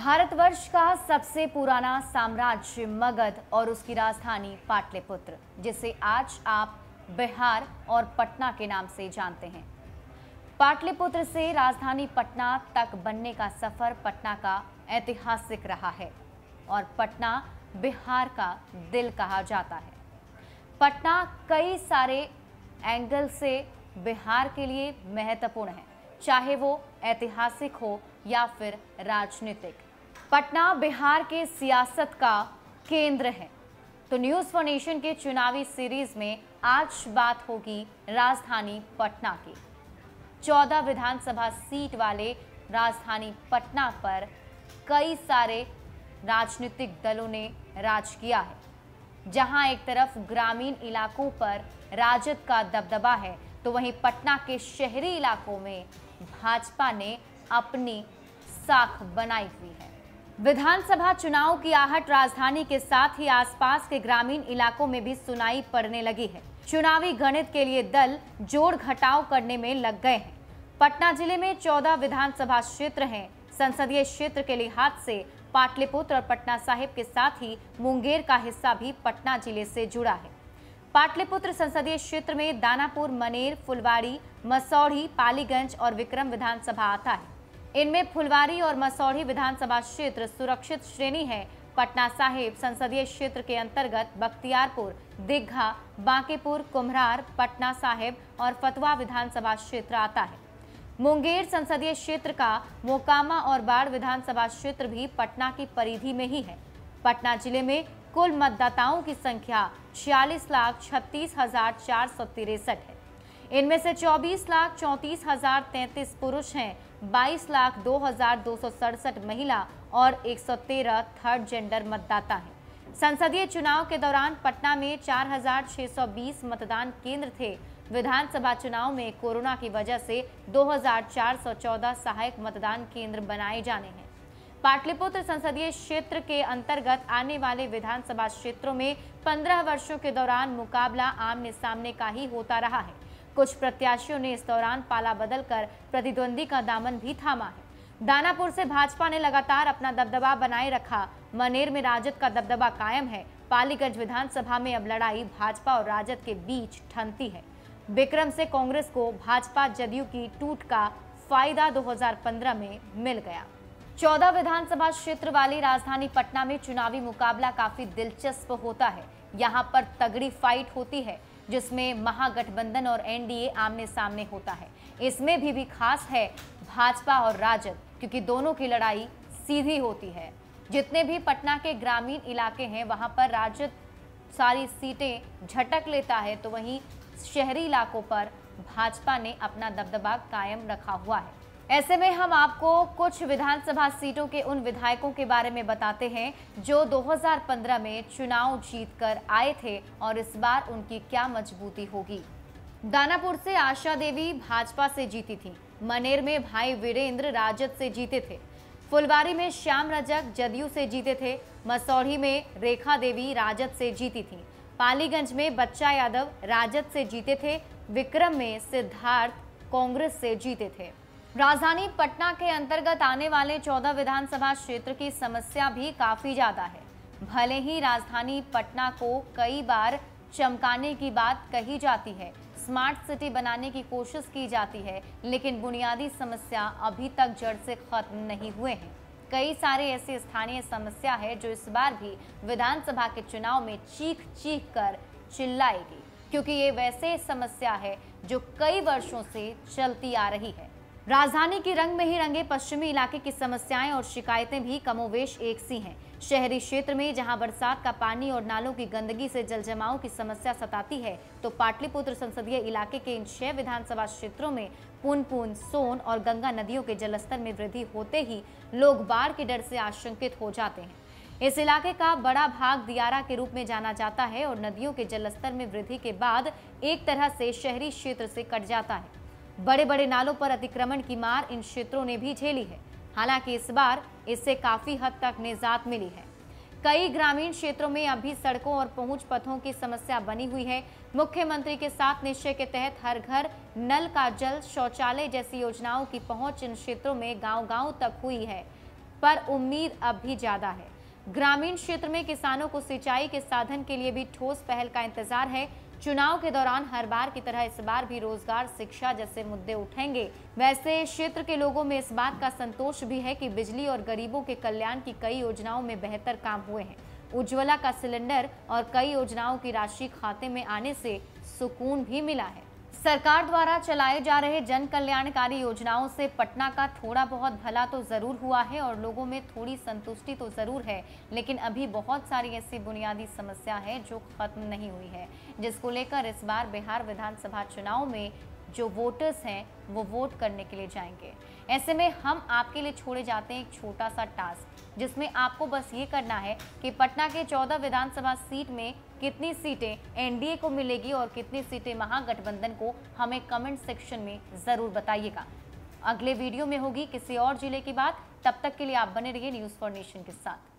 भारतवर्ष का सबसे पुराना साम्राज्य मगध और उसकी राजधानी पाटलिपुत्र, जिसे आज आप बिहार और पटना के नाम से जानते हैं। पाटलिपुत्र से राजधानी पटना तक बनने का सफर पटना का ऐतिहासिक रहा है और पटना बिहार का दिल कहा जाता है। पटना कई सारे एंगल से बिहार के लिए महत्वपूर्ण है, चाहे वो ऐतिहासिक हो या फिर राजनीतिक। पटना बिहार के सियासत का केंद्र है। तो न्यूज़ फॉर नेशन के चुनावी सीरीज में आज बात होगी राजधानी पटना की। 14 विधानसभा सीट वाले राजधानी पटना पर कई सारे राजनीतिक दलों ने राज किया है। जहां एक तरफ ग्रामीण इलाकों पर राजद का दबदबा है, तो वहीं पटना के शहरी इलाकों में भाजपा ने अपनी साख बनाई हुई है। विधानसभा चुनाव की आहट राजधानी के साथ ही आसपास के ग्रामीण इलाकों में भी सुनाई पड़ने लगी है। चुनावी गणित के लिए दल जोड़ घटाव करने में लग गए हैं। पटना जिले में 14 विधानसभा क्षेत्र हैं। संसदीय क्षेत्र के लिहाज से पाटलिपुत्र और पटना साहिब के साथ ही मुंगेर का हिस्सा भी पटना जिले से जुड़ा है। पाटलिपुत्र संसदीय क्षेत्र में दानापुर, मनेर, फुलवाड़ी, मसौढ़ी, पालीगंज और विक्रम विधानसभा आता है। इनमें फुलवाड़ी और मसौढ़ी विधानसभा क्षेत्र सुरक्षित श्रेणी है। पटना साहिब संसदीय क्षेत्र के अंतर्गत बख्तियारपुर, दिघा, बांकीपुर, कुम्हरार, पटना साहिब और फतवा विधानसभा क्षेत्र आता है। मुंगेर संसदीय क्षेत्र का मोकामा और बाढ़ विधानसभा क्षेत्र भी पटना की परिधि में ही है। पटना जिले में कुल मतदाताओं की संख्या 46,36,463 है। इनमें से 24,34,033 पुरुष हैं, 22,02,267 महिला और 113 थर्ड जेंडर मतदाता हैं। संसदीय चुनाव के दौरान पटना में 4,620 मतदान केंद्र थे। विधानसभा चुनाव में कोरोना की वजह से 2,414 सहायक मतदान केंद्र बनाए जाने हैं। पाटलिपुत्र संसदीय क्षेत्र के अंतर्गत आने वाले विधानसभा क्षेत्रों में 15 वर्षों के दौरान मुकाबला आमने सामने का ही होता रहा है। कुछ प्रत्याशियों ने इस दौरान पाला बदलकर प्रतिद्वंदी का दामन भी थामा है। दानापुर से भाजपा ने लगातार अपना दबदबा बनाए रखा। मनेर में राजद का दबदबा कायम है। पालीगंज विधानसभा में अब लड़ाई भाजपा और राजद के बीच ठनती है। विक्रम से कांग्रेस को भाजपा जदयू की टूट का फायदा 2015 में मिल गया। 14 विधानसभा क्षेत्र वाली राजधानी पटना में चुनावी मुकाबला काफी दिलचस्प होता है। यहाँ पर तगड़ी फाइट होती है, जिसमें महागठबंधन और एनडीए आमने सामने होता है। इसमें भी खास है भाजपा और राजद, क्योंकि दोनों की लड़ाई सीधी होती है। जितने भी पटना के ग्रामीण इलाके हैं, वहां पर राजद सारी सीटें झटक लेता है, तो वहीं शहरी इलाकों पर भाजपा ने अपना दबदबा कायम रखा हुआ है। ऐसे में हम आपको कुछ विधानसभा सीटों के उन विधायकों के बारे में बताते हैं जो 2015 में चुनाव जीतकर आए थे और इस बार उनकी क्या मजबूती होगी। दानापुर से आशा देवी भाजपा से जीती थी। मनेर में भाई वीरेंद्र राजद से जीते थे। फुलवाड़ी में श्याम रजक जदयू से जीते थे। मसौढ़ी में रेखा देवी राजद से जीती थी। पालीगंज में बच्चा यादव राजद से जीते थे। विक्रम में सिद्धार्थ कांग्रेस से जीते थे। राजधानी पटना के अंतर्गत आने वाले 14 विधानसभा क्षेत्र की समस्या भी काफी ज्यादा है। भले ही राजधानी पटना को कई बार चमकाने की बात कही जाती है, स्मार्ट सिटी बनाने की कोशिश की जाती है, लेकिन बुनियादी समस्या अभी तक जड़ से खत्म नहीं हुए हैं। कई सारे ऐसी स्थानीय समस्या है जो इस बार भी विधानसभा के चुनाव में चीख चीख कर चिल्लाएगी, क्योंकि ये वैसे समस्या है जो कई वर्षों से चलती आ रही है। राजधानी की रंग में ही रंगे पश्चिमी इलाके की समस्याएं और शिकायतें भी कमोवेश एक सी हैं। शहरी क्षेत्र में जहां बरसात का पानी और नालों की गंदगी से जलजमाव की समस्या सताती है, तो पाटलिपुत्र संसदीय इलाके के इन 6 विधानसभा क्षेत्रों में पुनपुन, सोन और गंगा नदियों के जलस्तर में वृद्धि होते ही लोग बाढ़ के डर से आशंकित हो जाते हैं। इस इलाके का बड़ा भाग दियारा के रूप में जाना जाता है और नदियों के जलस्तर में वृद्धि के बाद एक तरह से शहरी क्षेत्र से कट जाता है। बड़े बड़े नालों पर अतिक्रमण की मार इन क्षेत्रों ने भी झेली है। हालांकि इस बार इससे काफी हद तक निजात मिली है। कई ग्रामीण क्षेत्रों में अभी सड़कों और पहुंच पथों की समस्या बनी हुई है। मुख्यमंत्री के साथ निश्चय के तहत हर घर नल का जल, शौचालय जैसी योजनाओं की पहुंच इन क्षेत्रों में गांव-गांव तक हुई है। पर उम्मीद अब भी ज्यादा है। ग्रामीण क्षेत्र में किसानों को सिंचाई के साधन के लिए भी ठोस पहल का इंतजार है। चुनाव के दौरान हर बार की तरह इस बार भी रोजगार, शिक्षा जैसे मुद्दे उठेंगे। वैसे क्षेत्र के लोगों में इस बात का संतोष भी है कि बिजली और गरीबों के कल्याण की कई योजनाओं में बेहतर काम हुए हैं। उज्ज्वला का सिलेंडर और कई योजनाओं की राशि खाते में आने से सुकून भी मिला है। सरकार द्वारा चलाए जा रहे जन कल्याणकारी योजनाओं से पटना का थोड़ा बहुत भला तो जरूर हुआ है और लोगों में थोड़ी संतुष्टि तो जरूर है, लेकिन अभी बहुत सारी ऐसी बुनियादी समस्या है जो खत्म नहीं हुई है, जिसको लेकर इस बार बिहार विधानसभा चुनाव में जो वोटर्स हैं वो वोट करने के लिए जाएंगे। ऐसे में हम आपके लिए छोड़े जाते हैं एक छोटा सा टास्क, जिसमें आपको बस ये करना है कि पटना के 14 विधानसभा सीट में कितनी सीटें एनडीए को मिलेगी और कितनी सीटें महागठबंधन को, हमें कमेंट सेक्शन में जरूर बताइएगा। अगले वीडियो में होगी किसी और जिले की बात। तब तक के लिए आप बने रहिए न्यूज़ फॉर नेशन के साथ।